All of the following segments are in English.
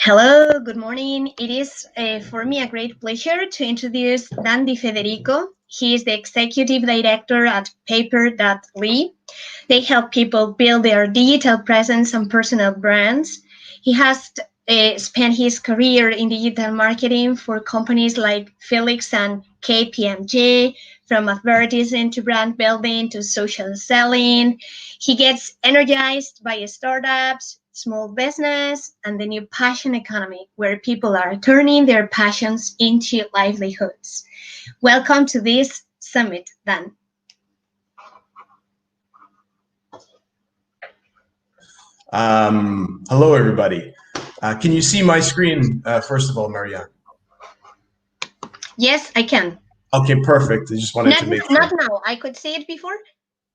Hello, good morning. It is for me a great pleasure to introduce Federico. He is the executive director at Paper.li. They help people build their digital presence and personal brands. He has spent his career in digital marketing for companies like Felix and KPMG, from advertising to brand building to social selling. He gets energized by startups, small business, and the new passion economy, where people are turning their passions into livelihoods. Welcome to this summit, Dan. Hello, everybody. Can you see my screen, first of all, Maria? Yes, I can. Okay, perfect. I just wanted to make sure. Not now. I could see it before.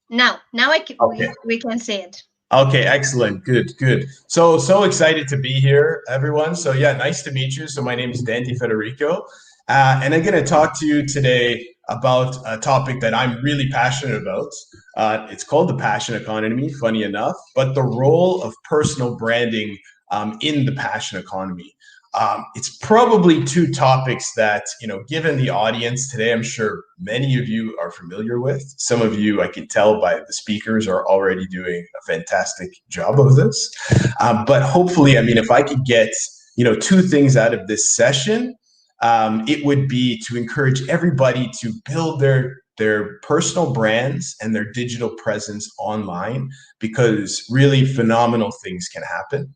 Now I can. Okay. We can see it. Okay, excellent. Good. So excited to be here, everyone. So yeah, nice to meet you. So my name is Federico, and I'm going to talk to you today about a topic that I'm really passionate about. It's called the passion economy, funny enough, but the role of personal branding in the passion economy. It's probably two topics that, given the audience today, I'm sure many of you are familiar with. Some of you, I can tell by the speakers, are already doing a fantastic job of this. But hopefully, if I could get, two things out of this session, it would be to encourage everybody to build their personal brands and their digital presence online, because really phenomenal things can happen.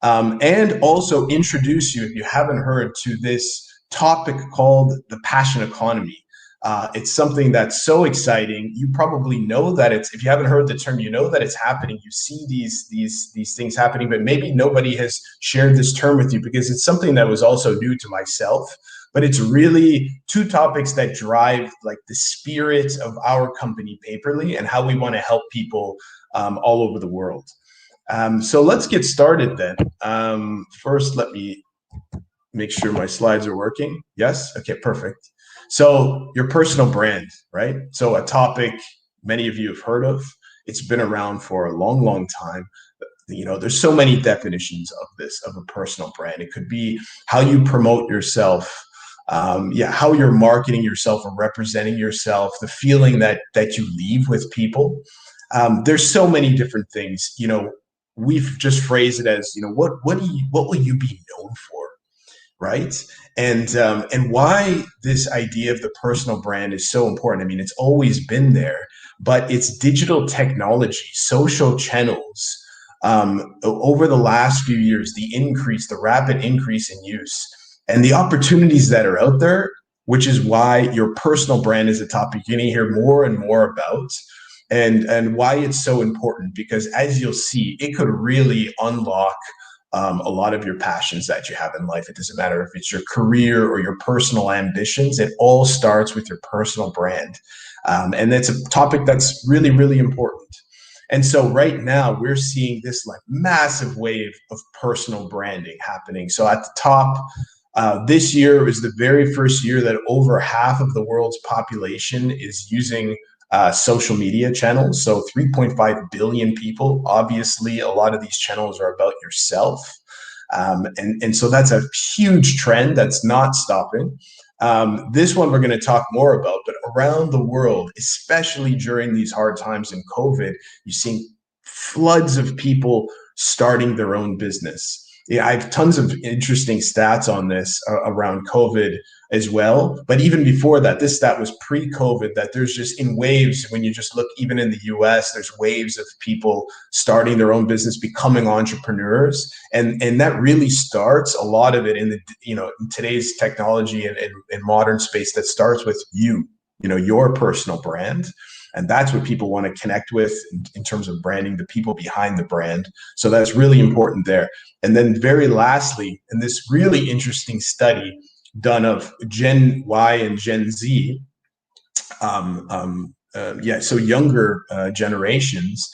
And also introduce you, if you haven't heard, to this topic called the passion economy. It's something that's so exciting. You probably know that if you haven't heard the term, you know that it's happening. You see these things happening, but maybe nobody has shared this term with you, because it's something that was also new to myself. But it's really two topics that drive like the spirit of our company, Paper.li, and how we want to help people all over the world. So let's get started then. First, let me make sure my slides are working. Yes? Okay, perfect. So your personal brand, right? So a topic many of you have heard of. It's been around for a long, long time. There's so many definitions of this, of a personal brand. It could be how you promote yourself, how you're marketing yourself or representing yourself, the feeling that you leave with people. There's so many different things. We've just phrased it as, what will you be known for, right? And why this idea of the personal brand is so important. It's always been there, but it's digital technology, social channels, over the last few years, the rapid increase in use and the opportunities that are out there, which is why your personal brand is a topic you're going to hear more and more about. And why it's so important, because as you'll see, it could really unlock a lot of your passions that you have in life. It doesn't matter if it's your career or your personal ambitions. It all starts with your personal brand. And that's a topic that's really, really important. And so right now we're seeing this like massive wave of personal branding happening. So at the top, this year was the very first year that over half of the world's population is using social media channels. So 3.5 billion people. Obviously, a lot of these channels are about yourself. And so that's a huge trend that's not stopping. This one we're going to talk more about, but around the world, especially during these hard times in COVID, you're seeing floods of people starting their own business. Yeah, I have tons of interesting stats on this around COVID as well. But even before that, this stat was pre-COVID, that there's just in waves, when you just look even in the US, there's waves of people starting their own business, becoming entrepreneurs. And that really starts a lot of it in the, in today's technology and modern space, that starts with your personal brand. And that's what people want to connect with in terms of branding, the people behind the brand. So that's really important there. And then very lastly, in this really interesting study done of Gen Y and Gen Z, so younger generations,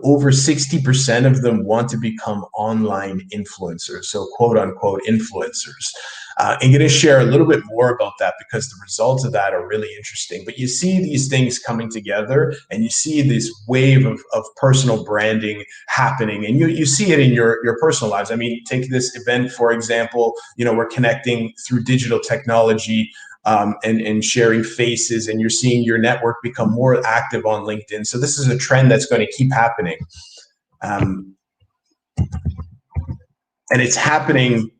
over 60% of them want to become online influencers, so quote unquote influencers. I'm going to share a little bit more about that because the results of that are really interesting. But you see these things coming together, and you see this wave of personal branding happening, and you see it in your personal lives. I mean, take this event, for example. We're connecting through digital technology and sharing faces, and you're seeing your network become more active on LinkedIn. So this is a trend that's going to keep happening. And it's happening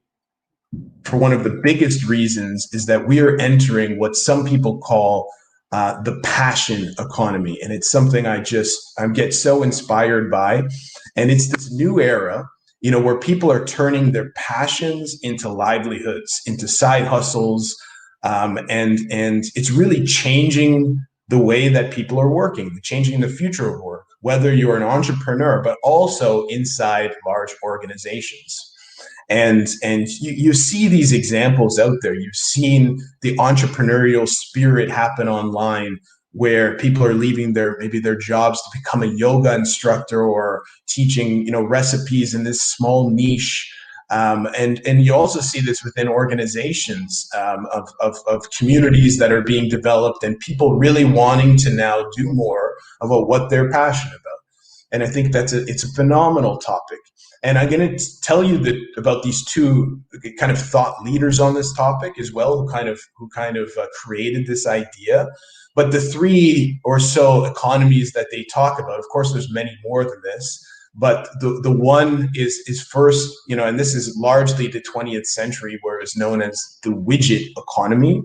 for one of the biggest reasons is that we are entering what some people call the passion economy. And it's something I get so inspired by. And it's this new era, where people are turning their passions into livelihoods, into side hustles. And it's really changing the way that people are working, changing the future of work, whether you're an entrepreneur, but also inside large organizations. And you see these examples out there. You've seen the entrepreneurial spirit happen online, where people are leaving maybe their jobs to become a yoga instructor or teaching recipes in this small niche. And you also see this within organizations of communities that are being developed, and people really wanting to now do more about what they're passionate about. And I think it's a phenomenal topic. And I'm going to tell you about these two kind of thought leaders on this topic as well, who kind of created this idea. But the three or so economies that they talk about, of course, there's many more than this. But the one is first, and this is largely the 20th century, where it's known as the widget economy.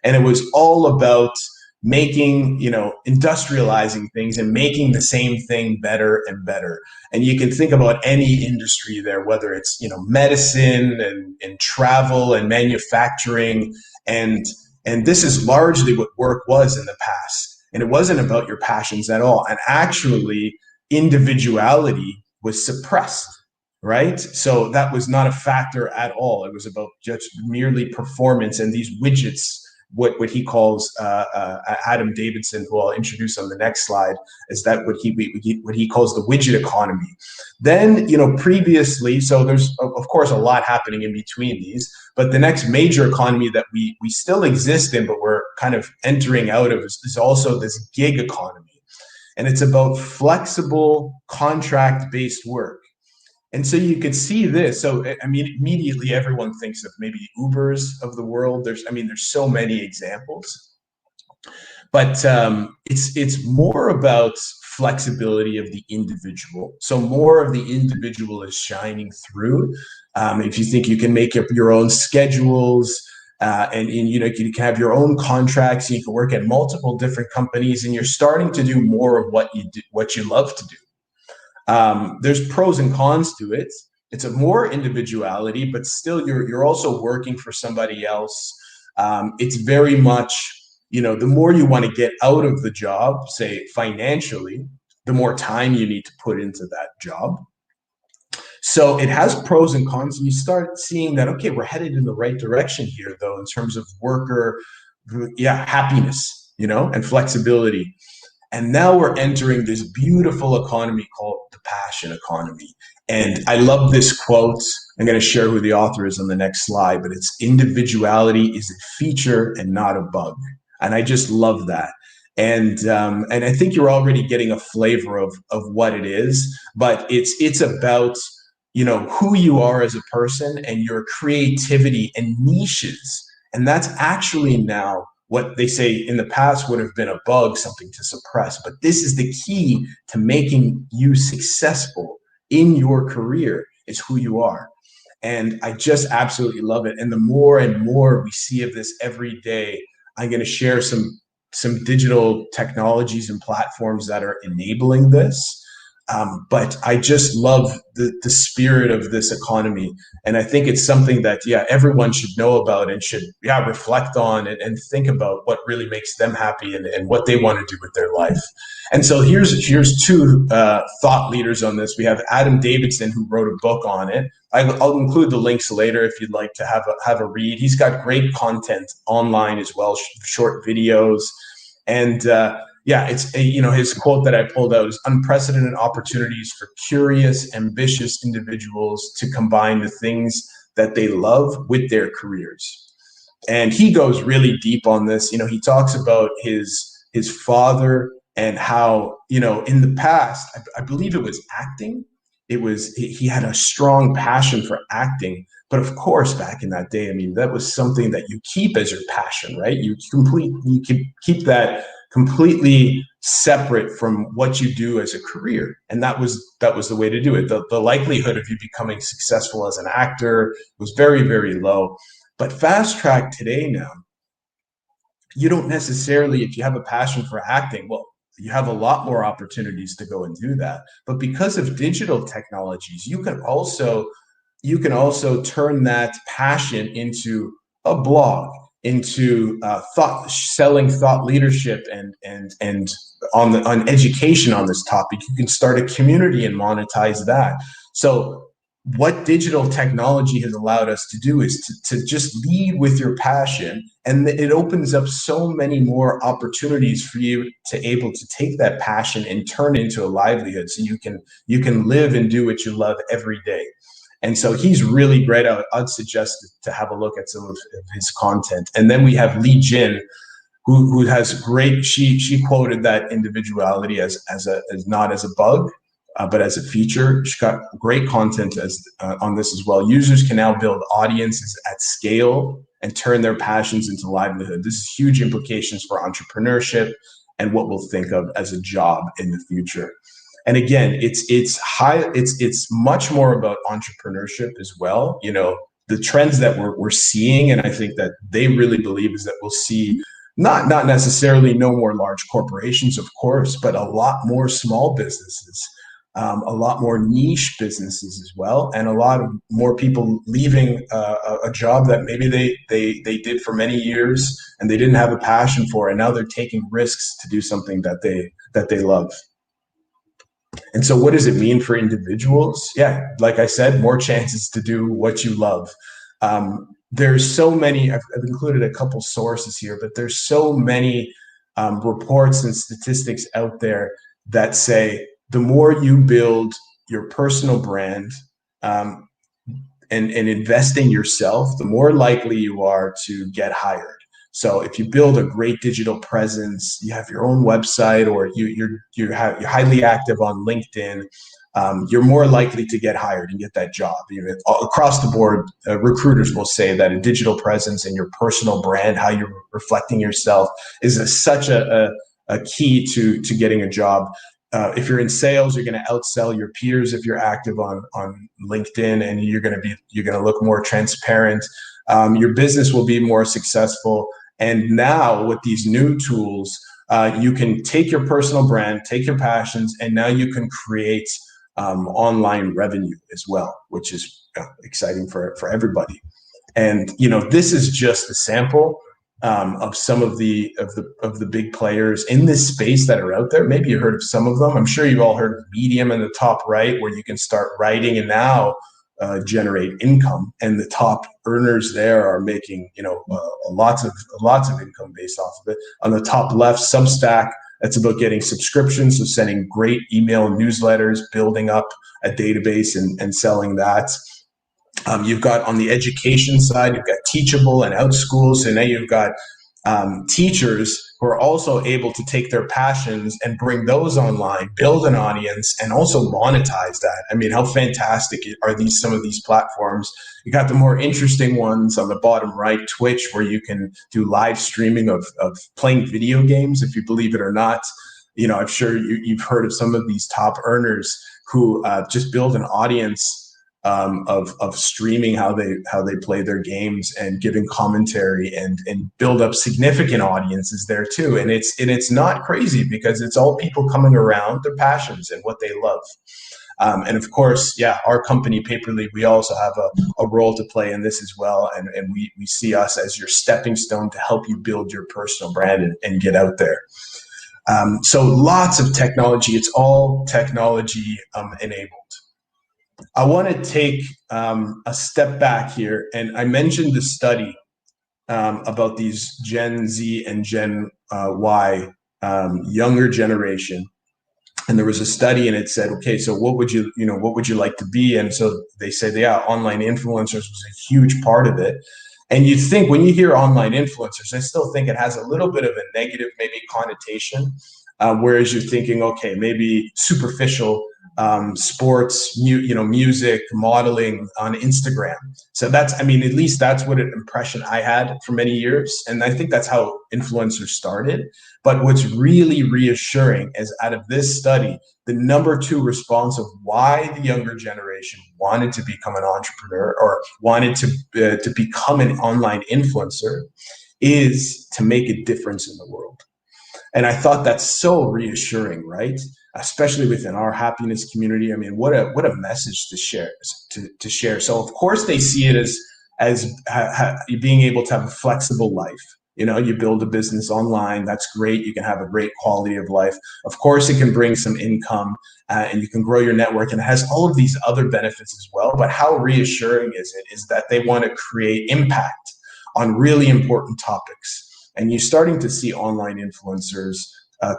And it was all about making, industrializing things and making the same thing better and better. And you can think about any industry there, whether it's, medicine and travel and manufacturing. And this is largely what work was in the past. And it wasn't about your passions at all. And actually, individuality was suppressed, right? So that was not a factor at all. It was about just merely performance. And these widgets, what he calls Adam Davidson, who I'll introduce on the next slide, is that what he calls the widget economy. Then, previously, so there's of course a lot happening in between these, but the next major economy that we still exist in, but we're kind of entering out of, is also this gig economy. And it's about flexible contract-based work. And so you could see this. So, I mean, immediately everyone thinks of maybe Ubers of the world. There's so many examples. But it's more about flexibility of the individual. So more of the individual is shining through. If you think you can make up your own schedules, and you can have your own contracts, you can work at multiple different companies, and you're starting to do more of what you love to do. There's pros and cons to it. It's a more individuality, but still you're also working for somebody else. It's very much, the more you want to get out of the job, say financially, the more time you need to put into that job. So it has pros and cons, and you start seeing that, okay, we're headed in the right direction here, though, in terms of worker, happiness, and flexibility. And now we're entering this beautiful economy called the passion economy. And I love this quote. I'm going to share who the author is on the next slide, but it's individuality is a feature and not a bug. And I just love that. And I think you're already getting a flavor of what it is, but it's about, who you are as a person and your creativity and niches. And that's actually now what they say in the past would have been a bug, something to suppress. But this is the key to making you successful in your career, is who you are. And I just absolutely love it. And the more and more we see of this every day, I'm going to share some digital technologies and platforms that are enabling this. But I just love the spirit of this economy. And I think it's something that, everyone should know about and should, reflect on and think about what really makes them happy and what they want to do with their life. And so here's two thought leaders on this. We have Adam Davidson, who wrote a book on it. I'll include the links later if you'd like to have a read. He's got great content online as well, short videos. And yeah, it's you know, his quote that I pulled out is unprecedented opportunities for curious, ambitious individuals to combine the things that they love with their careers. And he goes really deep on this. You know, he talks about his father and how, you know, in the past, I believe it was acting. It was he had a strong passion for acting, but of course, back in that day, I mean, that was something that you keep as your passion, right? You can keep that completely separate from what you do as a career, and that was the way to do it. The likelihood of you becoming successful as an actor was very, very low. But fast track today now, you don't necessarily, if you have a passion for acting, well, you have a lot more opportunities to go and do that. But because of digital technologies, you can also turn that passion into a blog, into thought leadership, and on education on this topic. You can start a community and monetize that. So what digital technology has allowed us to do is to just lead with your passion, and it opens up so many more opportunities for you to able to take that passion and turn it into a livelihood, so you can live and do what you love every day. And so he's really great. I'd suggest to have a look at some of his content. And then we have Lee Jin, who has great. She quoted that individuality as not as a bug, but as a feature. She's got great content on this as well. Users can now build audiences at scale and turn their passions into livelihood. This is huge implications for entrepreneurship and what we'll think of as a job in the future. And again, it's much more about entrepreneurship as well. You know, the trends that we're seeing, and I think that they really believe, is that we'll see not necessarily no more large corporations, of course, but a lot more small businesses, a lot more niche businesses as well, and a lot of more people leaving a job that maybe they did for many years and they didn't have a passion for, and now they're taking risks to do something that they love. And so what does it mean for individuals? Yeah, like I said, more chances to do what you love. There's so many, I've included a couple sources here, but there's so many reports and statistics out there that say the more you build your personal brand and invest in yourself, the more likely you are to get hired. So if you build a great digital presence, you have your own website, or you're highly active on LinkedIn, you're more likely to get hired and get that job. Even across the board, recruiters will say that a digital presence and your personal brand, how you're reflecting yourself, is such a key to getting a job. If you're in sales, you're going to outsell your peers if you're active on LinkedIn, and you're going to look more transparent. Your business will be more successful. And now with these new tools, you can take your personal brand, take your passions, and now you can create online revenue as well, which is exciting for everybody. And you know, this is just a sample of some of the big players in this space that are out there. Maybe you heard of some of them. I'm sure you've all heard of Medium in the top right, where you can start writing and now generate income, and the top earners there are making, you know, lots of income based off of it. On the top left, Substack, that's about getting subscriptions, so sending great email newsletters, building up a database and selling that. You've got on the education side, you've got Teachable and OutSchool. So now you've got teachers who are also able to take their passions and bring those online, build an audience, and also monetize that. I mean, how fantastic are some of these platforms? You got the more interesting ones on the bottom right, Twitch, where you can do live streaming of playing video games, if you believe it or not. You know, I'm sure you've heard of some of these top earners who just build an audience of streaming how they play their games and giving commentary and build up significant audiences there too. And it's not crazy, because it's all people coming around their passions and what they love. And of course, yeah, our company Paper.li, we also have a role to play in this as well. And we see us as your stepping stone to help you build your personal brand and get out there. So lots of technology. It's all technology enabled. I want to take a step back here, and I mentioned the study about these Gen Z and Gen Y younger generation. And there was a study, and it said, okay, so what would you like to be? And so they said, yeah, online influencers was a huge part of it. And you think, when you hear online influencers, I still think it has a little bit of a negative, maybe, connotation. Whereas you're thinking, okay, maybe superficial, sports, music, modeling on Instagram. So that's, I mean, at least that's what an impression I had for many years. And I think that's how influencers started. But what's really reassuring is, out of this study, the number 2 response of why the younger generation wanted to become an entrepreneur or wanted to become an online influencer is to make a difference in the world. And I thought that's so reassuring, right? Especially within our happiness community. I mean, what a message to share. So of course they see it as being able to have a flexible life. You build a business online, that's great. You can have a great quality of life. Of course, it can bring some income, and you can grow your network, and it has all of these other benefits as well. But how reassuring is it is that they want to create impact on really important topics. And you're starting to see online influencers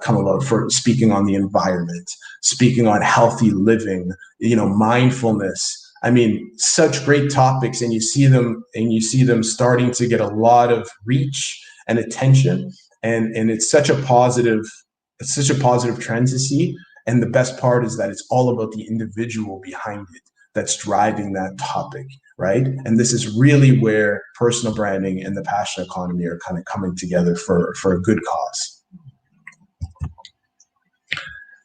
come about for speaking on the environment, speaking on healthy living, mindfulness. I mean, such great topics, and you see them starting to get a lot of reach and attention, and it's such a positive trend to see. And the best part is that it's all about the individual behind it that's driving that topic, right? And this is really where personal branding and the passion economy are kind of coming together for a good cause.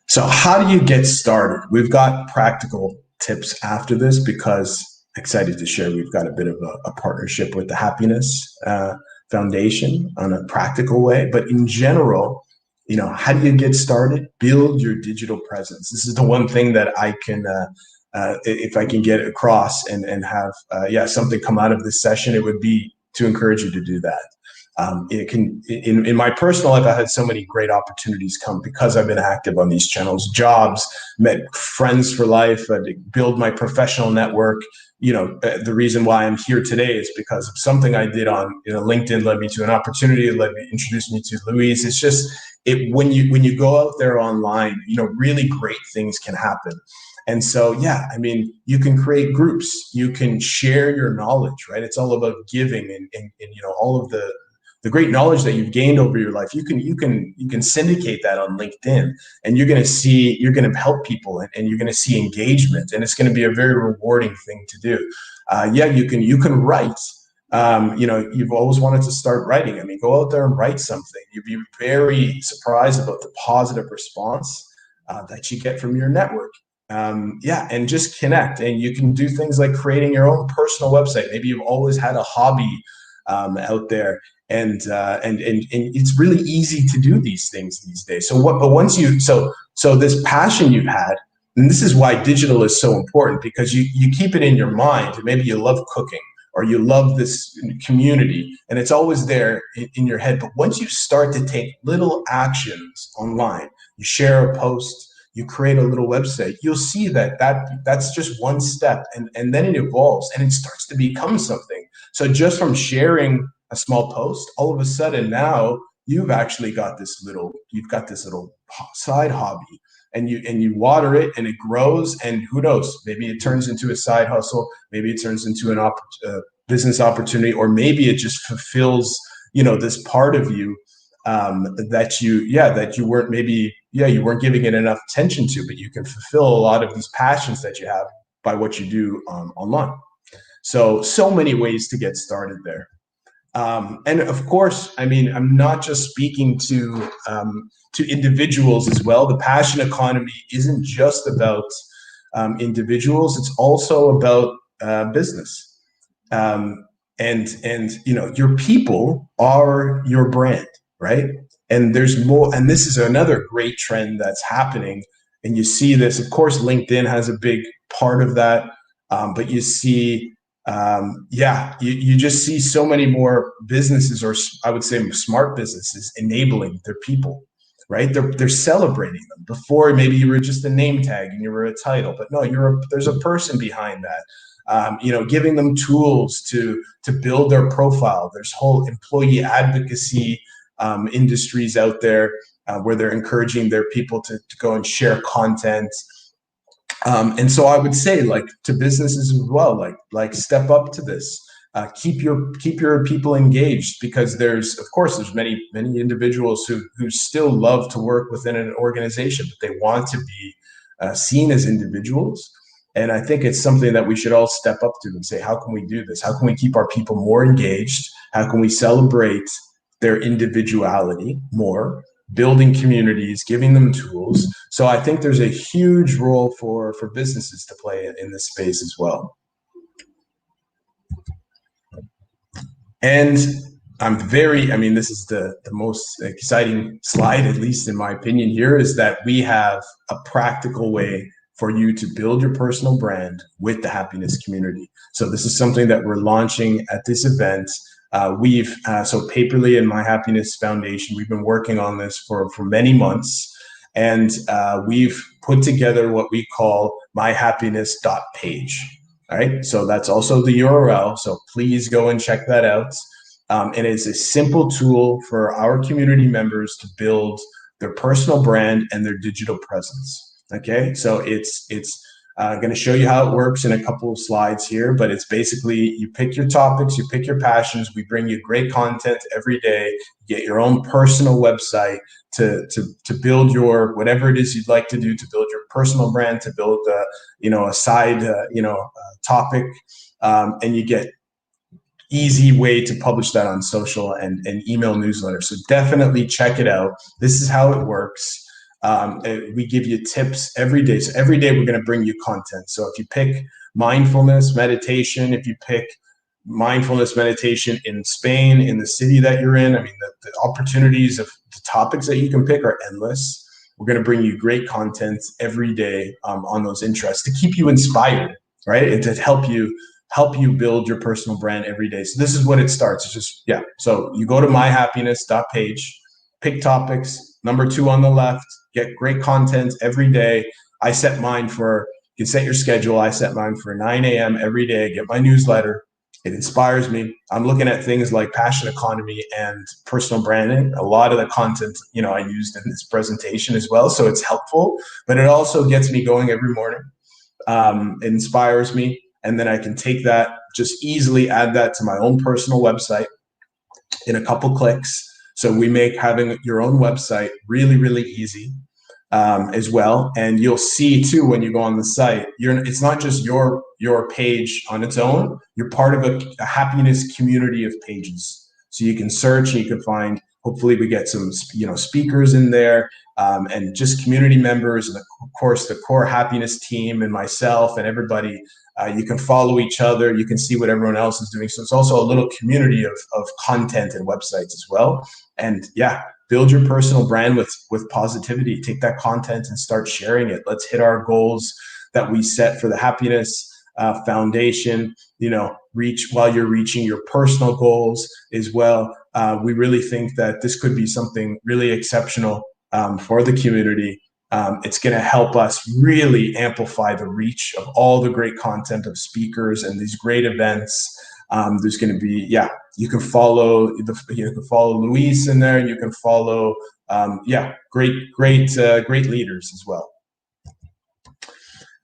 So how do you get started? We've got practical tips after this, because excited to share, we've got a bit of a partnership with the Happiness Foundation on a practical way. But in general, how do you get started? Build your digital presence. This is the one thing that I can, if I can get across and have something come out of this session, it would be to encourage you to do that. It can, in my personal life, I've had so many great opportunities come because I've been active on these channels, jobs, met friends for life, build my professional network. The reason why I'm here today is because of something I did on LinkedIn led me to an opportunity, introduced me to Louise. It's just, when you go out there online, really great things can happen. And so, I mean, you can create groups, you can share your knowledge, right? It's all about giving and all of the great knowledge that you've gained over your life. You can syndicate that on LinkedIn, and you're going to help people, and you're going to see engagement, and it's going to be a very rewarding thing to do. You can write. You've always wanted to start writing. I mean, go out there and write something. You'd be very surprised about the positive response that you get from your network. And just connect. And you can do things like creating your own personal website. Maybe you've always had a hobby out there, and it's really easy to do these things these days. So this passion you've had, and this is why digital is so important, because you keep it in your mind. Maybe you love cooking, or you love this community, and it's always there in your head. But once you start to take little actions online, you share a post, you create a little website, you'll see that's just one step, and then it evolves and it starts to become something. So just from sharing a small post, all of a sudden now you've actually got this little side hobby, and you water it and it grows, and who knows, maybe it turns into a side hustle, maybe it turns into a business opportunity, or maybe it just fulfills this part of you that you weren't giving it enough attention to, but you can fulfill a lot of these passions that you have by what you do online. So many ways to get started there. And of course, I mean, I'm not just speaking to individuals as well. The passion economy isn't just about individuals; it's also about business. And your people are your brand, right? And there's more, and this is another great trend that's happening. And you see this, of course, LinkedIn has a big part of that, but you see. You just see so many more businesses, or I would say smart businesses, enabling their people, right? They're celebrating them. Before, maybe you were just a name tag and you were a title, but no, there's a person behind that. Giving them tools to build their profile. There's whole employee advocacy industries out there where they're encouraging their people to go and share content. And so I would say, like, to businesses as well, like step up to this. Keep your people engaged, because there's many individuals who still love to work within an organization, but they want to be seen as individuals. And I think it's something that we should all step up to and say, how can we do this? How can we keep our people more engaged? How can we celebrate their individuality more? Building communities, giving them tools. So I think there's a huge role for businesses to play in this space as well. And this is the most exciting slide, at least in my opinion here, is that we have a practical way for you to build your personal brand with the happiness community. So this is something that we're launching at this event. So Paper.li and My Happiness Foundation, we've been working on this for many months, and we've put together what we call myhappiness.page. All right, so that's also the URL. So please go and check that out. And it's a simple tool for our community members to build their personal brand and their digital presence. Okay, so it's going to show you how it works in a couple of slides here, but it's basically, you pick your topics, you pick your passions, we bring you great content every day, you get your own personal website to build your, whatever it is you'd like to do, to build your personal brand, to build a side topic, and you get easy way to publish that on social and email newsletter. So definitely check it out. This is how it works. We give you tips every day. So every day we're going to bring you content. So if you pick mindfulness meditation, if you pick mindfulness meditation in Spain, in the city that you're in, I mean, the opportunities of the topics that you can pick are endless. We're going to bring you great content every day on those interests to keep you inspired, right? And to help you build your personal brand every day. So this is what it starts. It's just, yeah. So you go to myhappiness.page, pick topics, number 2 on the left, get great content every day. I set mine for, you can set your schedule. I set mine for 9 a.m. every day, get my newsletter. It inspires me. I'm looking at things like passion economy and personal branding. A lot of the content, I used in this presentation as well. So it's helpful, but it also gets me going every morning. It inspires me. And then I can take that, just easily add that to my own personal website in a couple clicks. So we make having your own website really, really easy as well. And you'll see too, when you go on the site, it's not just your page on its own. You're part of a happiness community of pages. So you can search and you can find, hopefully we get some speakers in there, and just community members, and of course the core happiness team and myself and everybody. You can follow each other. You can see what everyone else is doing. So it's also a little community of content and websites as well. And yeah, build your personal brand with positivity. Take that content and start sharing it. Let's hit our goals that we set for the Happiness Foundation. Reach while you're reaching your personal goals as well. We really think that this could be something really exceptional for the community. It's going to help us really amplify the reach of all the great content of speakers and these great events. There's going to be, you can follow Luis in there, and you can follow, great leaders as well.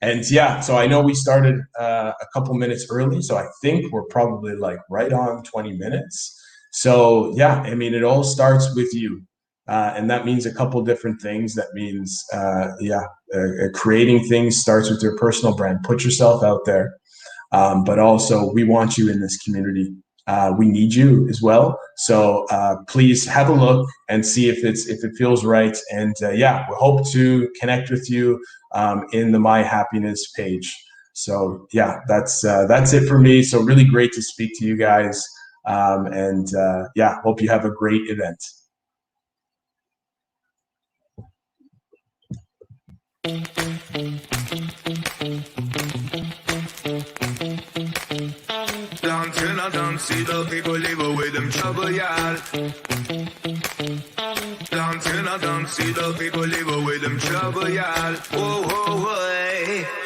And so I know we started a couple minutes early, so I think we're probably like right on 20 minutes. So it all starts with you. And that means a couple different things. That means, creating things starts with your personal brand. Put yourself out there. But also, we want you in this community. We need you as well. So please have a look and see if it feels right. And we hope to connect with you in the My Happiness page. So that's it for me. So really great to speak to you guys. Hope you have a great event. Don't see the people live with them trouble, y'all. Don't see the people live with them trouble, y'all. Whoa, whoa, whoa.